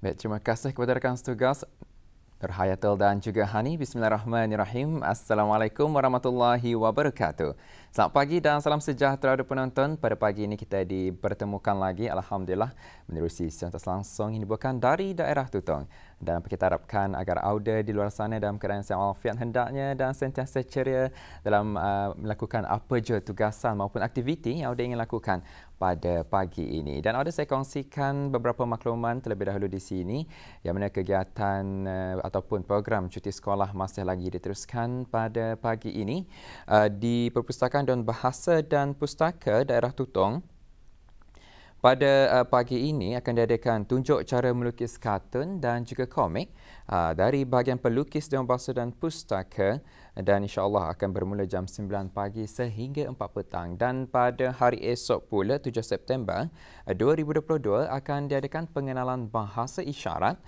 Baik, terima kasih kepada rakan setugas Nurhayatul dan juga Hani. Bismillahirrahmanirrahim. Assalamualaikum warahmatullahi wabarakatuh. Selamat pagi dan salam sejahtera kepada penonton. Pada pagi ini kita dipertemukan lagi, Alhamdulillah, menerusi siaran langsung yang dibawakan dari daerah Tutong. Dan kita harapkan agar audio di luar sana dalam keadaan yang walafiat hendaknya dan sentiasa ceria dalam melakukan apa je tugasan maupun aktiviti yang audio ingin lakukan pada pagi ini. Dan saya kongsikan beberapa makluman terlebih dahulu di sini, yang mana kegiatan ataupun program cuti sekolah masih lagi diteruskan pada pagi ini di Perpustakaan dan Bahasa dan Pustaka Daerah Tutong. Pada pagi ini akan diadakan tunjuk cara melukis kartun dan juga komik dari bahagian pelukis Dewan Bahasa dan Pustaka, dan insya-Allah akan bermula jam 9 pagi sehingga 4 petang. Dan pada hari esok pula 7 September 2022 akan diadakan pengenalan bahasa isyarat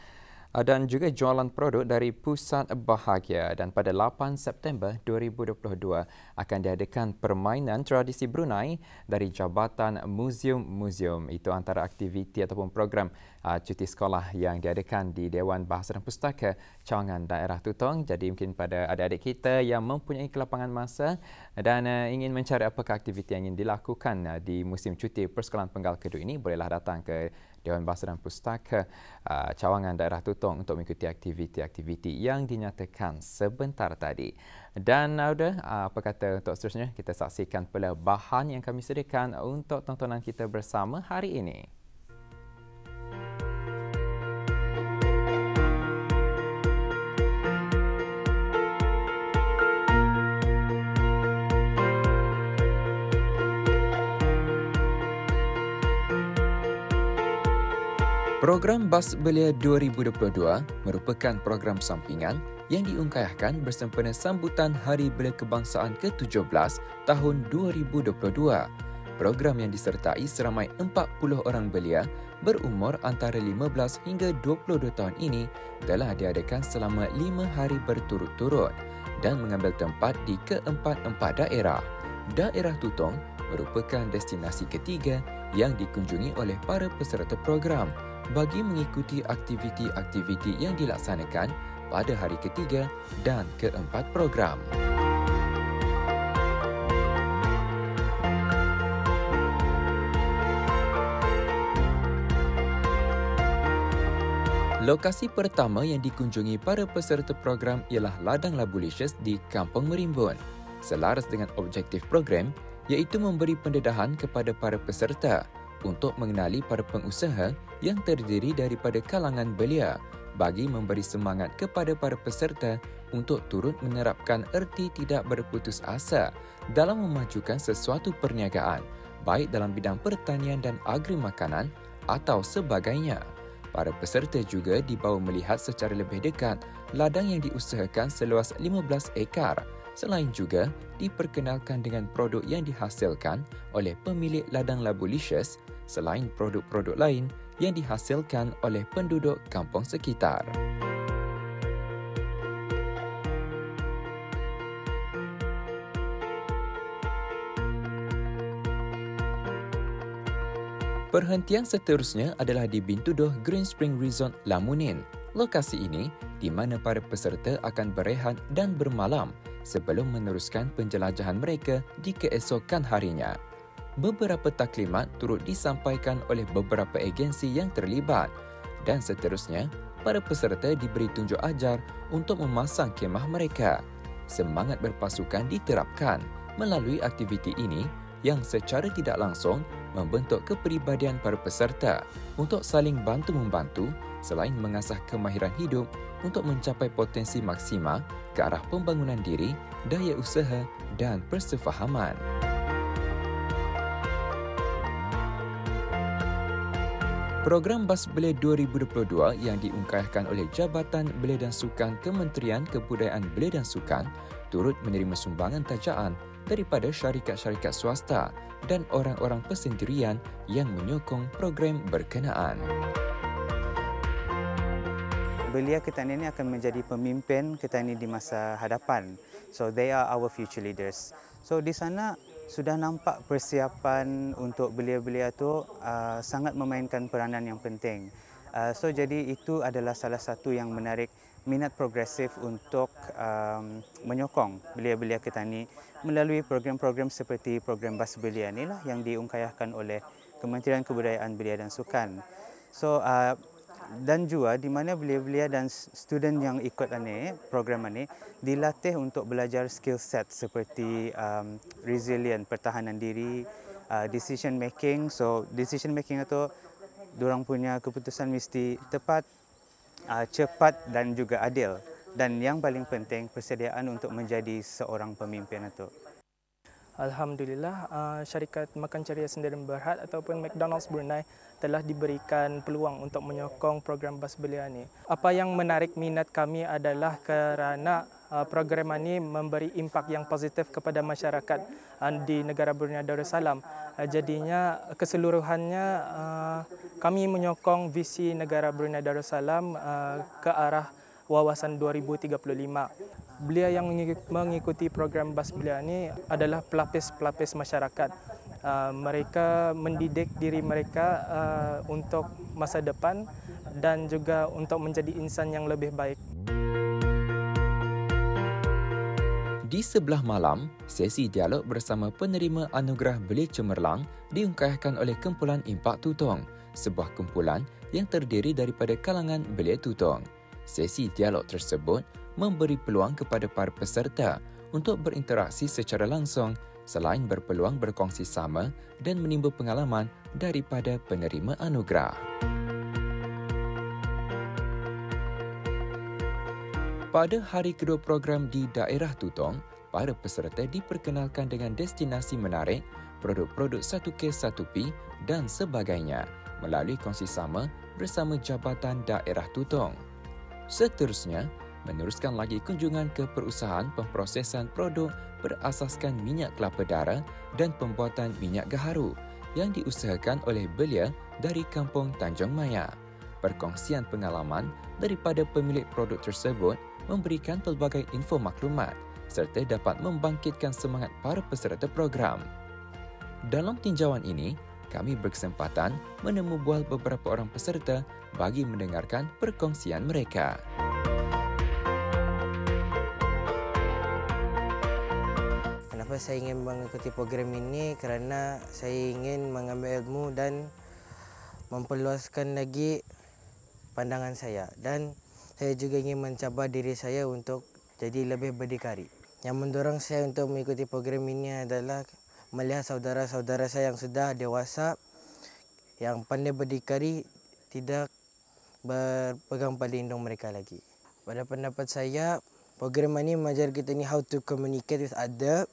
dan juga jualan produk dari Pusat Bahagia. Dan pada 8 September 2022 akan diadakan permainan tradisi Brunei dari Jabatan Muzium-Muzium. Itu antara aktiviti ataupun program cuti sekolah yang diadakan di Dewan Bahasa dan Pustaka Cawangan Daerah Tutong. Jadi mungkin pada adik-adik kita yang mempunyai kelapangan masa dan ingin mencari apakah aktiviti yang ingin dilakukan di musim cuti persekolahan penggal kedua ini, bolehlah datang ke Dewan Bahasa dan Pustaka Cawangan Daerah Tutong untuk mengikuti aktiviti-aktiviti yang dinyatakan sebentar tadi. Dan apa kata untuk seterusnya, kita saksikan pula bahan yang kami sediakan untuk tontonan kita bersama hari ini. Program Bas Belia 2022 merupakan program sampingan yang diungkayahkan bersempena sambutan Hari Belia Kebangsaan ke-17 tahun 2022. Program yang disertai seramai 40 orang belia berumur antara 15 hingga 22 tahun ini telah diadakan selama 5 hari berturut-turut dan mengambil tempat di keempat-empat daerah. Daerah Tutong merupakan destinasi ketiga yang dikunjungi oleh para peserta program bagi mengikuti aktiviti-aktiviti yang dilaksanakan pada hari ketiga dan keempat program. Lokasi pertama yang dikunjungi para peserta program ialah Ladang Labulicious di Kampung Merimbun. Selaras dengan objektif program, iaitu memberi pendedahan kepada para peserta untuk mengenali para pengusaha yang terdiri daripada kalangan belia bagi memberi semangat kepada para peserta untuk turut menerapkan erti tidak berputus asa dalam memajukan sesuatu perniagaan, baik dalam bidang pertanian dan agri makanan atau sebagainya. Para peserta juga dibawa melihat secara lebih dekat ladang yang diusahakan seluas 15 ekar. Selain juga diperkenalkan dengan produk yang dihasilkan oleh pemilik Ladang Labulicious selain produk-produk lain yang dihasilkan oleh penduduk kampung sekitar. Perhentian seterusnya adalah di Bintuduh Green Spring Resort Lamunin. Lokasi ini di mana para peserta akan berehat dan bermalam sebelum meneruskan penjelajahan mereka di keesokan harinya. Beberapa taklimat turut disampaikan oleh beberapa agensi yang terlibat dan seterusnya para peserta diberi tunjuk ajar untuk memasang kemah mereka. Semangat berpasukan diterapkan melalui aktiviti ini yang secara tidak langsung membentuk kepribadian para peserta untuk saling bantu-membantu selain mengasah kemahiran hidup untuk mencapai potensi maksima ke arah pembangunan diri, daya usaha dan persefahaman. Program Bas Belia 2022 yang diungkayahkan oleh Jabatan Belia dan Sukan Kementerian Kebudayaan Belia dan Sukan turut menerima sumbangan tajaan daripada syarikat-syarikat swasta dan orang-orang persendirian yang menyokong program berkenaan. Belia Ketan ini akan menjadi pemimpin Ketan ini di masa hadapan. So they are our future leaders. So di sana sudah nampak persiapan untuk belia-belia tu sangat memainkan peranan yang penting. So jadi itu adalah salah satu yang menarik minat progresif untuk menyokong belia-belia Ketani melalui program-program seperti program Bas Belia inilah yang diungkayahkan oleh Kementerian Kebudayaan Belia dan Sukan. So dan juga di mana belia-belia dan student yang ikut program ini dilatih untuk belajar skill set seperti resilient, pertahanan diri, decision making. So decision making itu diorang punya keputusan mesti tepat, cepat dan juga adil. Dan yang paling penting persediaan untuk menjadi seorang pemimpin itu. Alhamdulillah, syarikat Makan Ceria Sendirian Berhad ataupun McDonald's Brunei telah diberikan peluang untuk menyokong program Bas Belia ini. Apa yang menarik minat kami adalah kerana program ini memberi impak yang positif kepada masyarakat di negara Brunei Darussalam. Jadinya keseluruhannya kami menyokong visi negara Brunei Darussalam ke arah wawasan 2035. Belia yang mengikuti program Bas Belia ini adalah pelapis-pelapis masyarakat. Mereka mendidik diri mereka untuk masa depan dan juga untuk menjadi insan yang lebih baik. Di sebelah malam, sesi dialog bersama penerima anugerah Belia Cemerlang diungkayahkan oleh Kumpulan Impak Tutong, sebuah kumpulan yang terdiri daripada kalangan belia tutong. Sesi dialog tersebut memberi peluang kepada para peserta untuk berinteraksi secara langsung selain berpeluang berkongsi sama dan menimba pengalaman daripada penerima anugerah. Pada hari kedua program di daerah Tutong, para peserta diperkenalkan dengan destinasi menarik, produk-produk 1K1P dan sebagainya melalui kongsi sama bersama Jabatan Daerah Tutong. Seterusnya, meneruskan lagi kunjungan ke perusahaan pemprosesan produk berasaskan minyak kelapa darah dan pembuatan minyak gaharu yang diusahakan oleh belia dari Kampung Tanjung Maya. Perkongsian pengalaman daripada pemilik produk tersebut memberikan pelbagai info maklumat serta dapat membangkitkan semangat para peserta program. Dalam tinjauan ini, kami berkesempatan menemu bual beberapa orang peserta bagi mendengarkan perkongsian mereka. Kenapa saya ingin mengikuti program ini? Kerana saya ingin mengambil ilmu dan memperluaskan lagi pandangan saya. Dan saya juga ingin mencabar diri saya untuk jadi lebih berdikari. Yang mendorong saya untuk mengikuti program ini adalah melihat saudara-saudara saya yang sudah dewasa, yang pandai berdikari, tidak berpegang pada indung mereka lagi. Pada pendapat saya, program ini mengajar kita ni how to communicate with other,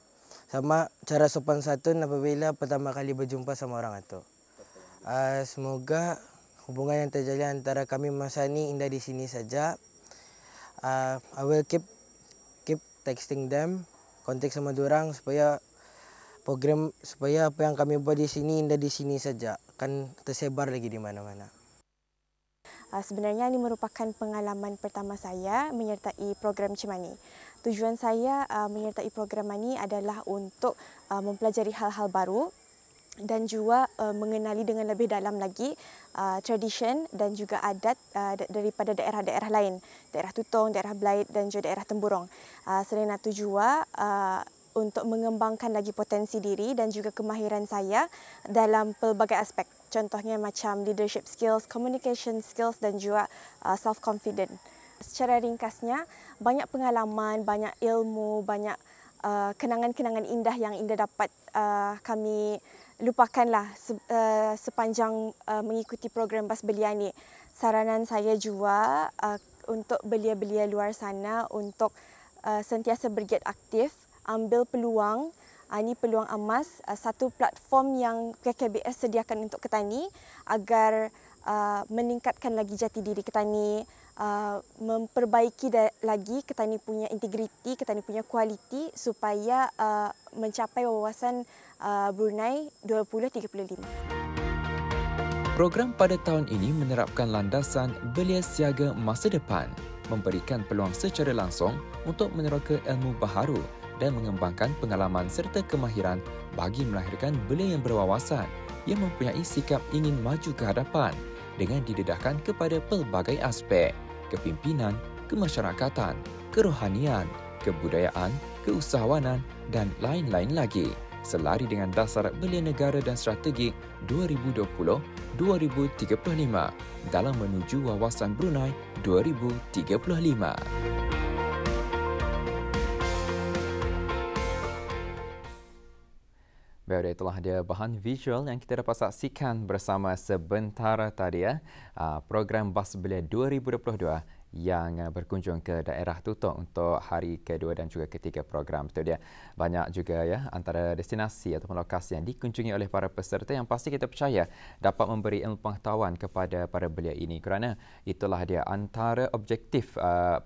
sama cara sopan santun apabila pertama kali berjumpa sama orang itu. Semoga hubungan yang terjalin antara kami masa ini indah di sini saja. I will keep texting them, kontak sama diorang supaya apa yang kami buat di sini indah di sini saja, kan tersebar lagi di mana-mana. Sebenarnya ini merupakan pengalaman pertama saya menyertai program Cemani. Tujuan saya menyertai program ini adalah untuk mempelajari hal-hal baru dan juga mengenali dengan lebih dalam lagi tradisi dan juga adat daripada daerah-daerah lain, daerah Tutong, daerah Belait dan juga daerah Temburong. Selain itu juga untuk mengembangkan lagi potensi diri dan juga kemahiran saya dalam pelbagai aspek. Contohnya macam leadership skills, communication skills dan juga self-confident. Secara ringkasnya, banyak pengalaman, banyak ilmu, banyak kenangan-kenangan indah yang indah dapat kami lupakanlah sepanjang mengikuti program Bas Belia ini. Saranan saya juga untuk belia-belia luar sana untuk sentiasa bergiat aktif, ambil peluang. Ini peluang emas, satu platform yang PKBS sediakan untuk Ketani agar meningkatkan lagi jati diri Ketani, memperbaiki lagi Ketani punya integriti, Ketani punya kualiti supaya mencapai wawasan Brunei 2035. Program pada tahun ini menerapkan landasan belia siaga masa depan, memberikan peluang secara langsung untuk meneroka ilmu baharu dan mengembangkan pengalaman serta kemahiran bagi melahirkan belia yang berwawasan yang mempunyai sikap ingin maju ke hadapan dengan didedahkan kepada pelbagai aspek, kepimpinan, kemasyarakatan, kerohanian, kebudayaan, keusahawanan dan lain-lain lagi, selari dengan dasar belia negara dan strategi 2020-2035 dalam menuju wawasan Brunei 2035. Baik, itulah dia bahan visual yang kita dapat saksikan bersama sebentar tadi program Bas Belia 2022 yang berkunjung ke daerah Tutong untuk hari kedua dan juga ketiga program. Betul dia. Banyak juga antara destinasi ataupun lokasi yang dikunjungi oleh para peserta yang pasti kita percaya dapat memberi ilmu pengetahuan kepada para belia ini, kerana itulah dia antara objektif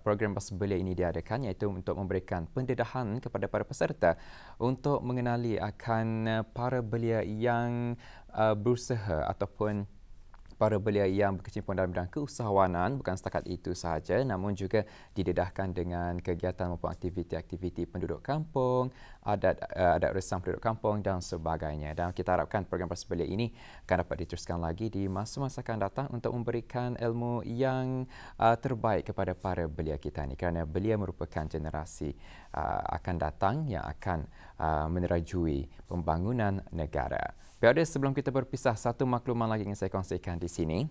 program Bas Belia ini diadakan, iaitu untuk memberikan pendedahan kepada para peserta untuk mengenali akan para belia yang berusaha ataupun para belia yang berkecimpung dalam bidang keusahawanan. Bukan setakat itu sahaja, namun juga didedahkan dengan kegiatan maupun aktiviti-aktiviti penduduk kampung, adat resam penduduk kampung dan sebagainya. Dan kita harapkan program Bas Belia ini akan dapat diteruskan lagi di masa-masa akan datang untuk memberikan ilmu yang terbaik kepada para belia kita ini, kerana belia merupakan generasi akan datang yang akan menerajui pembangunan negara. Baik, sebelum kita berpisah, satu makluman lagi ingin saya kongsikan di sini.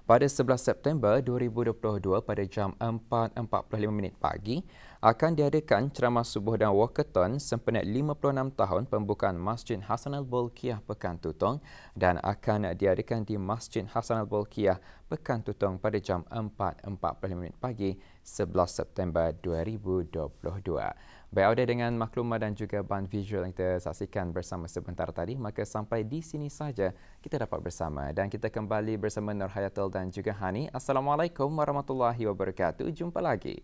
Pada 11 September 2022 pada jam 4.45 pagi akan diadakan ceramah subuh dan walkathon sempena 56 tahun pembukaan Masjid Hasan Al-Bolkiah Pekan Tutong dan akan diadakan di Masjid Hasan Al-Bolkiah Pekan Tutong pada jam 4.45 pagi 11 September 2022. Baik, dengan maklumat dan juga bahan visual yang kita saksikan bersama sebentar tadi, maka sampai di sini saja kita dapat bersama dan kita kembali bersama Nur Hayatul dan juga Hani. Assalamualaikum warahmatullahi wabarakatuh. Jumpa lagi.